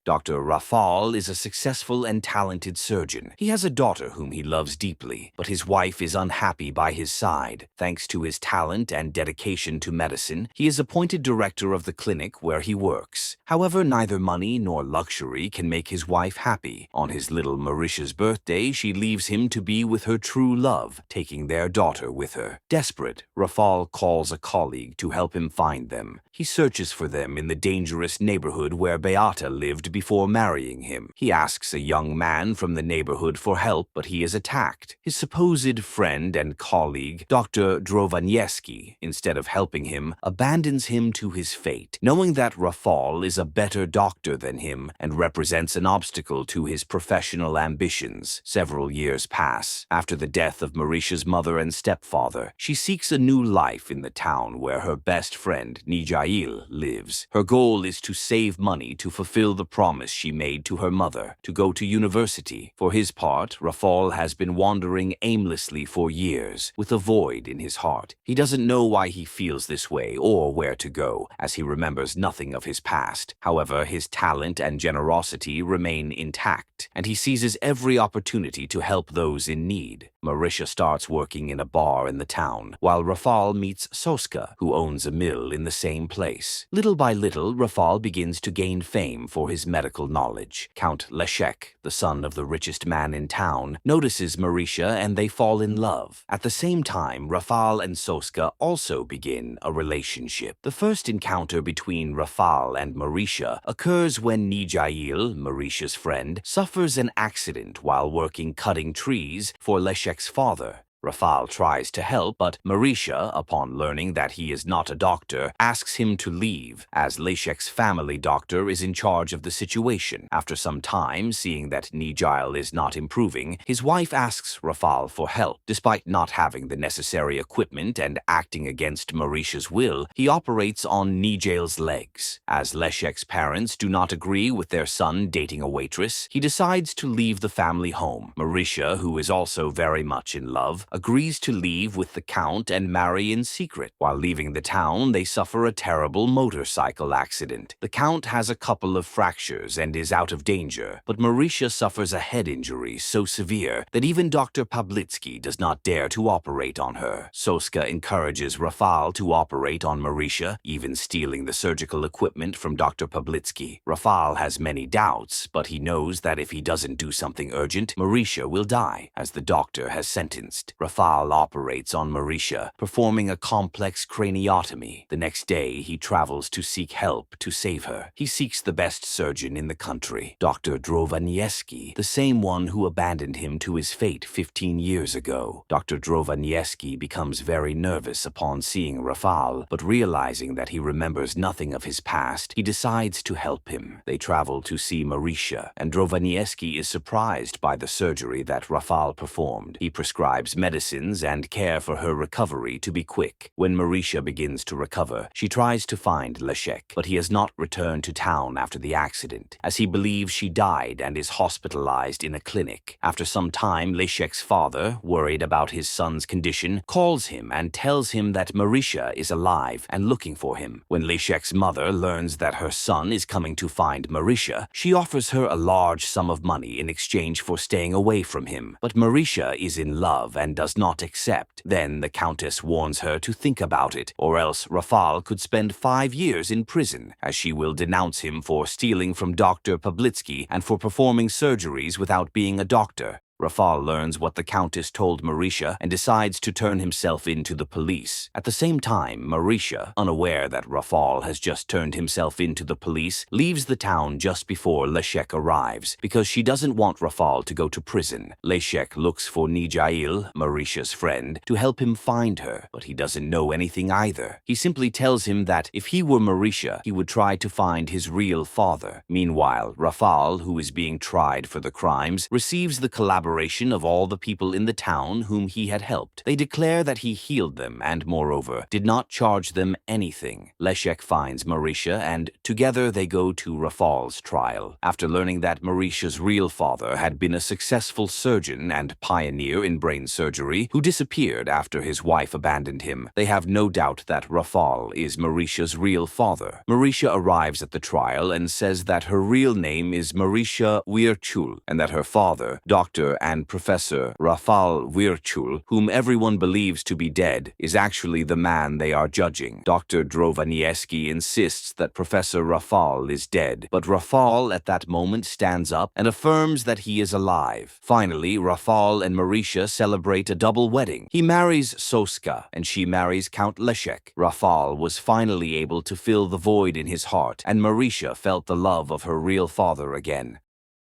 Dr. Rafal is a successful and talented surgeon. He has a daughter whom he loves deeply, but his wife is unhappy by his side. Thanks to his talent and dedication to medicine, he is appointed director of the clinic where he works. However, neither money nor luxury can make his wife happy. On his little Mauritia's birthday, she leaves him to be with her true love, taking their daughter with her. Desperate, Rafal calls a colleague to help him find them. He searches for them in the dangerous neighborhood where Beata lived before marrying him. He asks a young man from the neighborhood for help, but he is attacked. His supposed friend and colleague, Dr. Drovanieski, instead of helping him, abandons him to his fate, knowing that Rafal is a better doctor than him and represents an obstacle to his professional ambitions. Several years pass. After the death of Mauritia's mother and stepfather, she seeks a new life in the town where her best friend, Nijail, lives. Her goal is to save money to fulfill the promise she made to her mother, to go to university. For his part, Rafal has been wandering aimlessly for years, with a void in his heart. He doesn't know why he feels this way or where to go, as he remembers nothing of his past. However, his talent and generosity remain intact, and he seizes every opportunity to help those in need. Mauritia starts working in a bar in the town, while Rafal meets Soska, who owns a mill in the same place. Little by little, Rafal begins to gain fame for his medical knowledge. Count Leszek, the son of the richest man in town, notices Mauritia and they fall in love. At the same time, Rafal and Soska also begin a relationship. The first encounter between Rafal and Mauritia occurs when Nijail, Mauritia's friend, suffers an accident while working cutting trees for Leszek's father. Rafal tries to help, but Mauritia, upon learning that he is not a doctor, asks him to leave, as Leszek's family doctor is in charge of the situation. After some time, seeing that Nijail is not improving, his wife asks Rafal for help. Despite not having the necessary equipment and acting against Mauritia's will, he operates on Nijail's legs. As Leszek's parents do not agree with their son dating a waitress, he decides to leave the family home. Mauritia, who is also very much in love, agrees to leave with the Count and marry in secret. While leaving the town, they suffer a terrible motorcycle accident. The Count has a couple of fractures and is out of danger, but Mauritia suffers a head injury so severe that even Dr. Pablitsky does not dare to operate on her. Soska encourages Rafal to operate on Mauritia, even stealing the surgical equipment from Dr. Pablitsky. Rafal has many doubts, but he knows that if he doesn't do something urgent, Mauritia will die, as the doctor has sentenced. Rafal operates on Mauritia, performing a complex craniotomy. The next day, he travels to seek help to save her. He seeks the best surgeon in the country, Dr. Drovanieski, the same one who abandoned him to his fate 15 years ago. Dr. Drovanieski becomes very nervous upon seeing Rafal, but realizing that he remembers nothing of his past, he decides to help him. They travel to see Mauritia, and Drovanieski is surprised by the surgery that Rafal performed. He prescribes medicines and care for her recovery to be quick. When Mauritia begins to recover, she tries to find Leszek, but he has not returned to town after the accident, as he believes she died and is hospitalized in a clinic. After some time, Leszek's father, worried about his son's condition, calls him and tells him that Mauritia is alive and looking for him. When Leszek's mother learns that her son is coming to find Mauritia, she offers her a large sum of money in exchange for staying away from him. But Mauritia is in love and does not accept. Then the Countess warns her to think about it, or else Rafal could spend 5 years in prison, as she will denounce him for stealing from Dr. Pablitsky and for performing surgeries without being a doctor. Rafal learns what the Countess told Mauritia and decides to turn himself in to the police. At the same time, Mauritia, unaware that Rafal has just turned himself into the police, leaves the town just before Leszek arrives, because she doesn't want Rafal to go to prison. Leszek looks for Nijail, Mauritia's friend, to help him find her, but he doesn't know anything either. He simply tells him that if he were Mauritia, he would try to find his real father. Meanwhile, Rafal, who is being tried for the crimes, receives the collaboration corroboration of all the people in the town whom he had helped. They declare that he healed them and, moreover, did not charge them anything. Leszek finds Marysia, and together they go to Rafal's trial. After learning that Marysia's real father had been a successful surgeon and pioneer in brain surgery who disappeared after his wife abandoned him, they have no doubt that Rafal is Marysia's real father. Marysia arrives at the trial and says that her real name is Marysia Virchul, and that her father, Dr. and Professor Rafal Virchul, whom everyone believes to be dead, is actually the man they are judging. Dr. Drovanieski insists that Professor Rafal is dead, but Rafal at that moment stands up and affirms that he is alive. Finally, Rafal and Marysia celebrate a double wedding. He marries Soska, and she marries Count Leszek. Rafal was finally able to fill the void in his heart, and Marysia felt the love of her real father again.